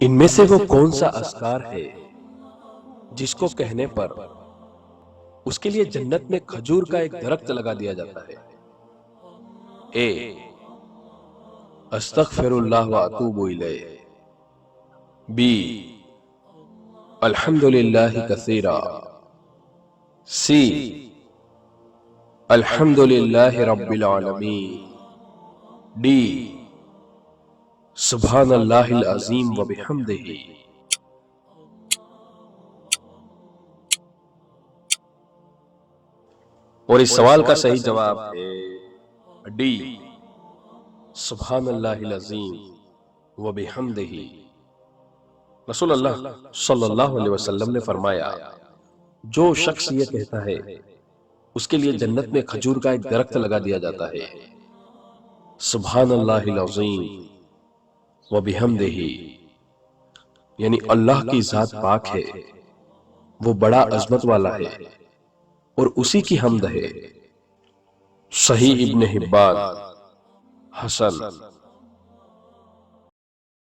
ان میں سے وہ کون سا اذکار ہے جس کو کہنے پر اس کے لیے جنت میں کھجور کا ایک درخت لگا دیا جاتا ہے؟ اے استغفر اللہ واتوب الیہ، بی الحمد للہ کثیرا، سی الحمد للہ رب العالمین، ڈی سبحان اللہ العظیم وبحمدہ۔ اور اس سوال کا صحیح جواب ہے ڈی سبحان اللہ العظیم وبحمدہ۔ رسول اللہ صلی اللہ علیہ وسلم نے فرمایا، جو شخص یہ کہتا ہے اس کے لیے جنت میں کھجور کا ایک درخت لگا دیا جاتا ہے، سبحان اللہ العظیم وبحمدہ، یعنی اللہ کی ذات پاک ہے، وہ بڑا عظمت والا ہے اور اسی کی حمد ہے۔ صحیح ابن حبان، حسن